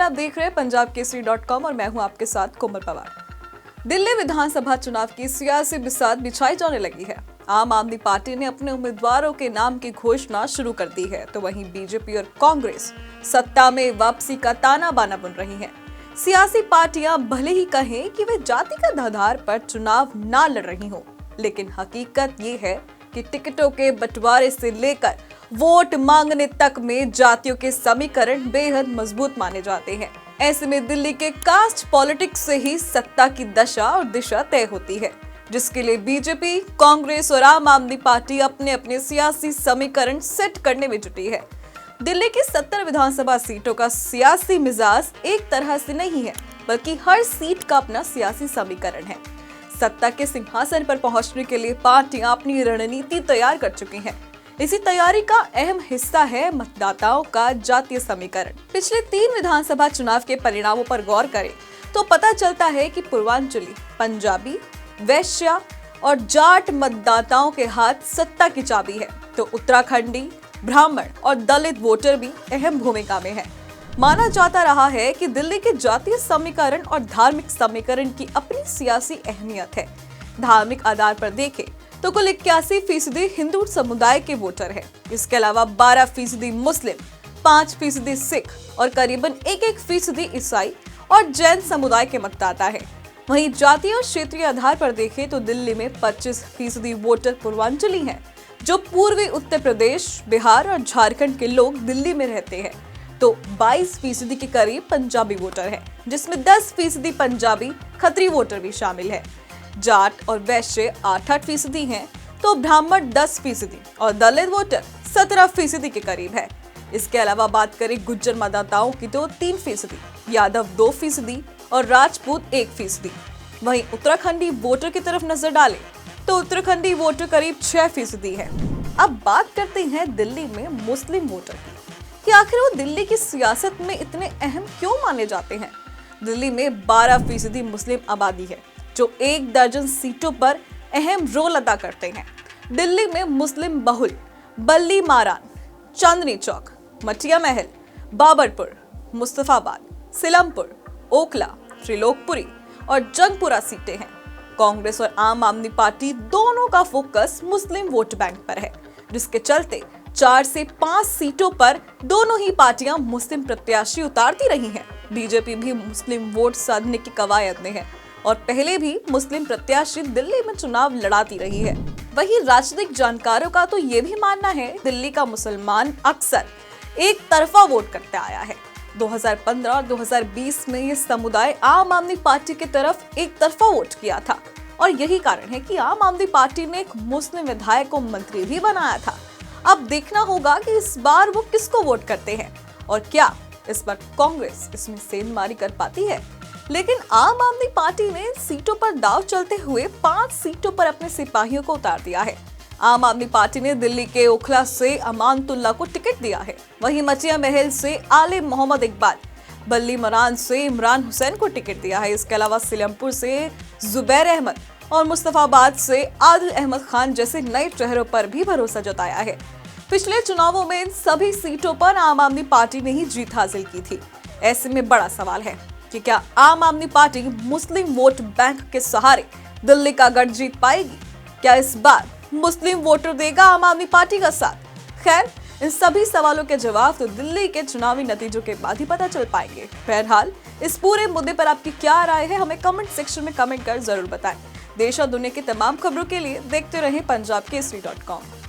आप देख रहे हैं पंजाबकेसरी.com और मैं हूं आपके साथ कोमल पवार। दिल्ली विधानसभा चुनाव की सियासी बिसात बिछाई जाने लगी है। आम आदमी पार्टी ने अपने उम्मीदवारों के नाम की घोषणा शुरू कर दी है, तो वहीं बीजेपी और कांग्रेस सत्ता में वापसी का ताना बाना बुन रही हैं। सियासी पार्टियां भले ही कहें कि वे जातिगत आधार पर चुनाव ना लड़ रही हों, लेकिन हकीकत ये है कि टिकटों के बंटवारे से लेकर वोट मांगने तक में जातियों के समीकरण बेहद मजबूत माने जाते हैं। ऐसे में दिल्ली के कास्ट पॉलिटिक्स से ही सत्ता की दशा और दिशा तय होती है, जिसके लिए बीजेपी, कांग्रेस और आम आदमी पार्टी अपने अपने सियासी समीकरण सेट करने में जुटी है। दिल्ली की 70 विधानसभा सीटों का सियासी मिजाज एक तरह से नहीं है, बल्कि हर सीट का अपना सियासी समीकरण है। सत्ता के सिंहासन पर पहुंचने के लिए पार्टियां अपनी रणनीति तैयार कर चुकी हैं। इसी तैयारी का अहम हिस्सा है मतदाताओं का जातीय समीकरण। पिछले 3 विधानसभा चुनाव के परिणामों पर गौर करें तो पता चलता है कि पूर्वांचली, पंजाबी, वैश्य और जाट मतदाताओं के हाथ सत्ता की चाबी है, तो उत्तराखंडी, ब्राह्मण और दलित वोटर भी अहम भूमिका में है। माना जाता रहा है कि दिल्ली के जातीय समीकरण और धार्मिक समीकरण की अपनी सियासी अहमियत है। धार्मिक आधार पर देखें तो कुल 81% हिंदू समुदाय के वोटर हैं। इसके अलावा 12% मुस्लिम, 5% सिख और करीबन 1% ईसाई और जैन समुदाय के मतदाता हैं। वहीं जातीय और क्षेत्रीय आधार पर देखें तो दिल्ली में 25% वोटर पूर्वांचली हैं, जो पूर्वी उत्तर प्रदेश, बिहार और झारखंड के लोग दिल्ली में रहते हैं। तो 22% के करीब पंजाबी वोटर हैं, जिसमें 10% पंजाबी खत्री वोटर भी शामिल है। जाट और वैश्य 8% हैं, तो ब्राह्मण 10% और दलित वोटर 17% के करीब है। इसके अलावा बात करें गुज्जर मतदाताओं की तो 3%, यादव 2% और राजपूत 1%। वहीं उत्तराखंडी वोटर की तरफ नजर डालें तो उत्तराखंडी वोटर करीब 6% है। अब बात करते हैं दिल्ली में मुस्लिम वोटर की, कि आखिर वो दिल्ली की सियासत में इतने अहम क्यों माने जाते हैं। दिल्ली में 12% मुस्लिम आबादी है, जो 1 दर्जन सीटों पर अहम रोल अदा करते हैं। दिल्ली में मुस्लिम बहुल बल्ली मारान, चांदनी चौक, मटिया महल, बाबरपुर, मुस्तफाबाद, सिलमपुर, ओखला, त्रिलोकपुरी और जंगपुरा सीटें हैं। कांग्रेस और आम आदमी पार्टी दोनों का फोकस मुस्लिम वोट बैंक पर है, जिसके चलते 4 से 5 सीटों पर दोनों ही पार्टियां मुस्लिम प्रत्याशी उतारती रही हैं। बीजेपी भी मुस्लिम वोट साधने की कवायद में है और पहले भी मुस्लिम प्रत्याशी दिल्ली में चुनाव लड़ाती रही है। वहीं राजनीतिक जानकारों का तो ये भी मानना है दिल्ली का मुसलमान अक्सर एक तरफा वोट करते आया है। 2015 और 2020 में ये समुदाय आम आदमी पार्टी की तरफ एक तरफा वोट किया था और यही कारण है कि आम आदमी पार्टी ने एक मुस्लिम विधायक को मंत्री भी बनाया था। अब देखना होगा कि इस बार वो किसको वोट करते हैं और क्या इस बार कांग्रेस इसमें सेंधमारी कर पाती है। लेकिन आम आदमी पार्टी ने सीटों पर दांव चलते हुए 5 सीटों पर अपने सिपाहियों को उतार दिया है। आम आदमी पार्टी ने दिल्ली के ओखला से अमानतुल्ला को टिकट दिया है। वहीं मटिया महल से आलिम मोहम्मद इकबाल, बल्ली मरान से इमरान हुसैन को टिकट दिया है। इसके अलावा सिलमपुर से जुबैर अहमद और मुस्तफाबाद से आदिल अहमद खान जैसे नए चेहरों पर भी भरोसा जताया है। पिछले चुनावों में इन सभी सीटों पर आम आदमी पार्टी ने ही जीत हासिल की थी। ऐसे में बड़ा सवाल है कि क्या आम आदमी पार्टी मुस्लिम वोट बैंक के सहारे दिल्ली का गढ़ जीत पाएगी। क्या इस बार मुस्लिम वोटर देगा आम आदमी पार्टी का साथ। खैर, इन सभी सवालों के जवाब तो दिल्ली के चुनावी नतीजों के बाद ही पता चल पाएंगे। बहरहाल, इस पूरे मुद्दे पर आपकी क्या राय है, हमें कमेंट सेक्शन में कमेंट कर जरूर बताएं। देश और दुनिया की तमाम खबरों के लिए देखते रहें पंजाबकेसरी.com।